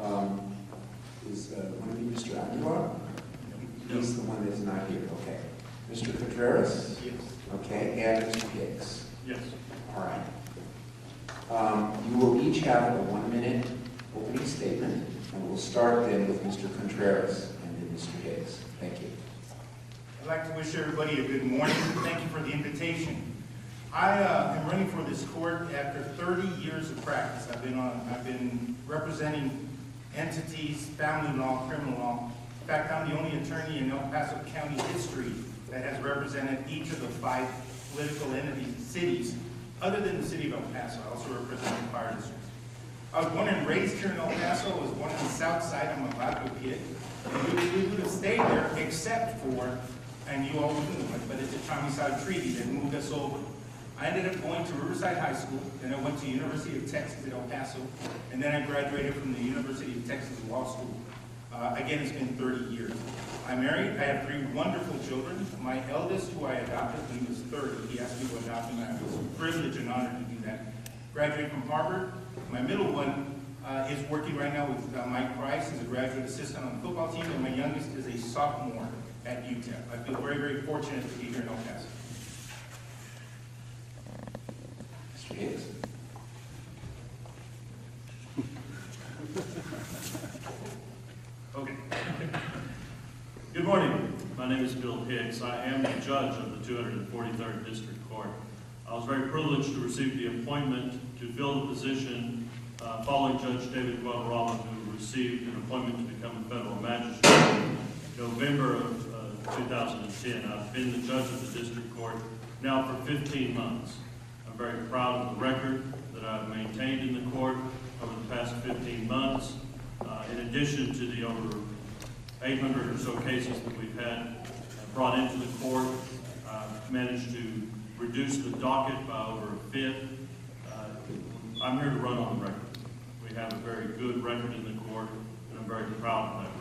Is one of you Mr. Aguilar? He's the one that's not here. Okay. Mr. Contreras? Yes. Okay. And Mr. Hicks? Yes. All right. You will each have a 1-minute opening statement, and we'll start then with Mr. Contreras and then Mr. Hicks. Thank you. I'd like to wish everybody a good morning. Thank you for the invitation. I am running for this court after 30 years of practice. I've been representing entities, family law, criminal law. In fact, I'm the only attorney in El Paso County history that has represented each of the 5 political entities, cities, other than the city of El Paso. I also represent the fire district. I was born and raised here in El Paso. I was born on the south side. I'm a Baco kid. And we would have stayed there except for, and you all knew it, but it's a Chamizal Treaty that moved us over. I ended up going to Riverside High School, then I went to University of Texas at El Paso, and then I graduated from the University of Texas Law School. Again, it's been 30 years. I'm married. I have 3 wonderful children. My eldest, who I adopted when he was 30, he asked me to adopt him, and I was a privilege and honor to do that. Graduated from Harvard. My middle one is working right now with Mike Price as a graduate assistant on the football team, and my youngest is a sophomore at UTEP. I feel very, very fortunate to be here in El Paso. Mr. Hicks? Okay. Good morning. My name is Bill Hicks. I am the judge of the 243rd District Court. I was very privileged to receive the appointment to fill the position following Judge David Guadarrama, who received an appointment to become a federal magistrate in November of 2010. I've been the judge of the District Court now for 15 months. I'm very proud of the record that I've maintained in the court over the past 15 months. In addition to the over 800 or so cases that we've had brought into the court, managed to reduce the docket by over a fifth. I'm here to run on the record. We have a very good record in the court, and I'm very proud of that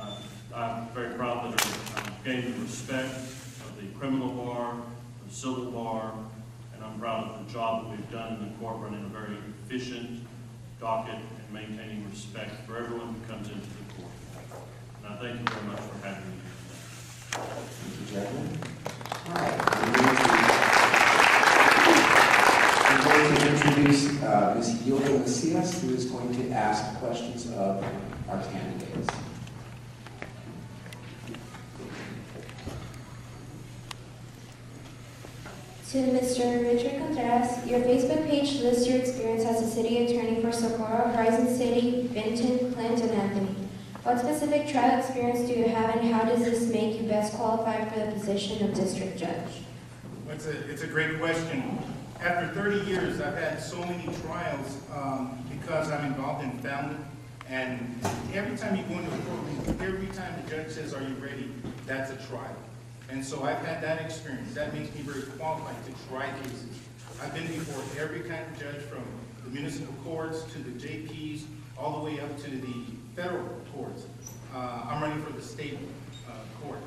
record. I'm very proud that I've gained the respect of the criminal bar, the civil bar, and I'm proud of the job that we've done in the court, running a very efficient docket and maintaining respect for everyone who comes into the court. And I thank you very much for having me here today. Thank you, gentlemen. All right. I'm going to introduce Ms. Hilda Macias, who is going to ask questions of our candidates. To Mr. Richard Contreras, your Facebook page lists your experience as a city attorney for Socorro, Horizon City, Benton, Clint, and Anthony. What specific trial experience do you have, and how does this make you best qualified for the position of district judge? It's a great question. After 30 years, I've had so many trials because I'm involved in family, and every time you go into a courtroom, every time the judge says, "Are you ready?" that's a trial. And so I've had that experience. That makes me very qualified to try cases. I've been before every kind of judge, from the municipal courts to the JPs, all the way up to the federal courts. I'm running for the state court.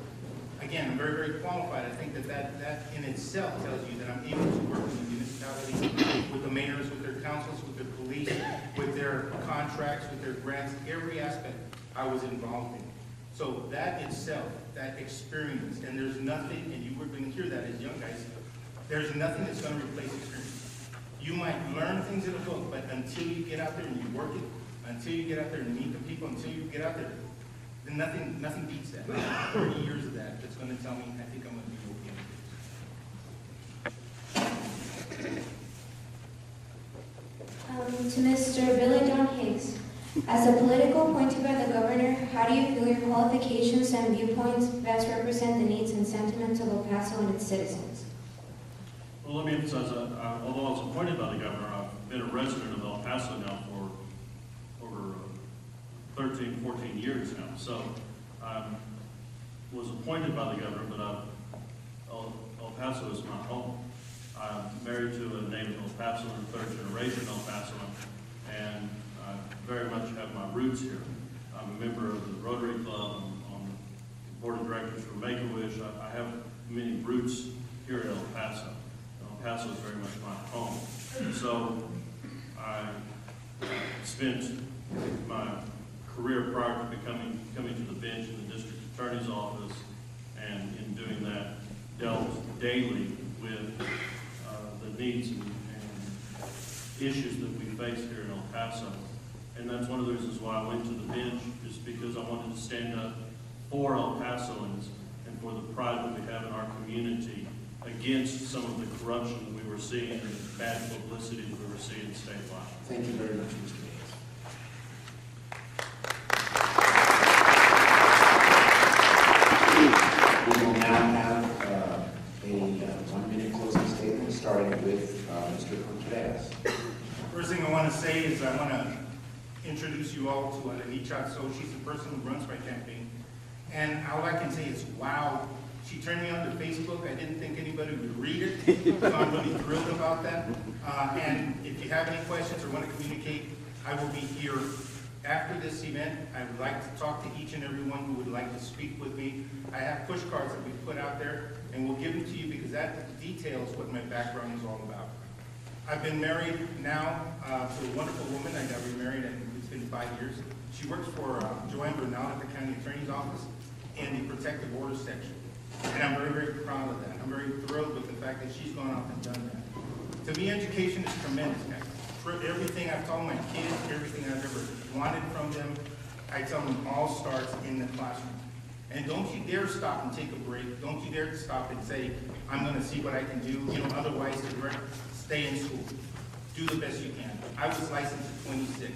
Again, I'm very, very qualified. I think that in itself tells you that I'm able to work with the municipalities, with the mayors, with their councils, with their police, with their contracts, with their grants, every aspect I was involved in. So that itself, that experience, and there's nothing, and you were going to hear that as young guys, there's nothing that's going to replace experience. You might learn things in a book, but until you get out there and you work it, until you get out there and meet the people, until you get out there, then nothing beats that. 30 years of that, that's going to tell me, I think I'm going to be okay. To Mr. Billy John Hicks, as a political appointee by the governor, how do you feel your qualifications and viewpoints best represent the needs and sentiments of El Paso and its citizens? Well, let me emphasize, although I was appointed by the governor, I've been a resident of El Paso now for over 13, 14 years now. So I was appointed by the governor, but El Paso is my home. I'm married to a native El Pasoan, third generation El Pasoan, and I very much have my roots here. I'm a member of the Rotary Club, on the board of directors for Make-A-Wish. I have many roots here at El Paso. El Paso is very much my home. So I spent my career prior to coming to the bench in the district attorney's office, and in doing that, dealt daily with the needs and issues that we face here in El Paso. And that's one of the reasons why I went to the bench, is because I wanted to stand up for El Pasoans and for the pride that we have in our community against some of the corruption that we were seeing and the bad publicity that we were seeing statewide. Thank you very much, Mr. Hicks. We will now have a 1-minute closing statement, starting with Mr. Contreras. First thing I want to say is I want to introduce you all to Anicha. So she's the person who runs my campaign. And all I can say is, wow, she turned me on to Facebook. I didn't think anybody would read it, so I'm really thrilled about that. And if you have any questions or want to communicate, I will be here after this event. I would like to talk to each and every one who would like to speak with me. I have push cards that we put out there, and we'll give them to you because that details what my background is all about. I've been married now to a wonderful woman. I got remarried, and it's been 5 years. She works for Joanne Bernal at the county attorney's office in the protective order section. And I'm very, very proud of that. I'm very thrilled with the fact that she's gone off and done that. To me, education is tremendous, guys. For everything I've told my kids, everything I've ever wanted from them, I tell them all starts in the classroom. And don't you dare stop and take a break. Don't you dare stop and say, I'm going to see what I can do. You know, otherwise, stay in school. Do the best you can. I was licensed at 26.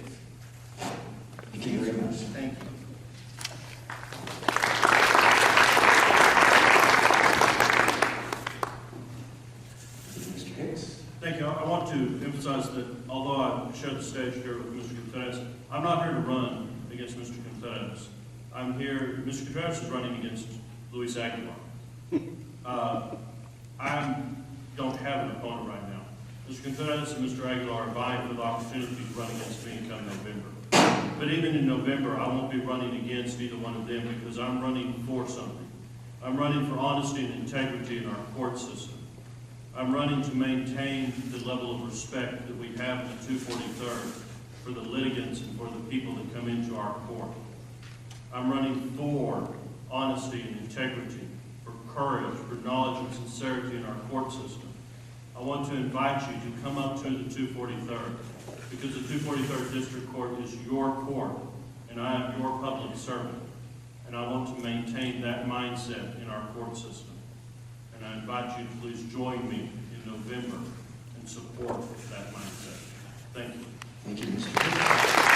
Thank you very much. Thank you. Mr. Hicks. Thank you. I want to emphasize that although I shared the stage here with Mr. Contreras, I'm not here to run against Mr. Contreras. I'm here, Mr. Contreras is running against Luis Aguilar. I don't have an opponent right now. Mr. Contreras and Mr. Aguilar are vying for the opportunity to run against me come November. But even in November, I won't be running against either one of them because I'm running for something. I'm running for honesty and integrity in our court system. I'm running to maintain the level of respect that we have in the 243rd for the litigants and for the people that come into our court. I'm running for honesty and integrity, for courage, for knowledge and sincerity in our court system. I want to invite you to come up to the 243rd because the 243rd District Court is your court and I am your public servant. And I want to maintain that mindset in our court system. And I invite you to please join me in November and support that mindset. Thank you. Thank you, Mr. Hicks.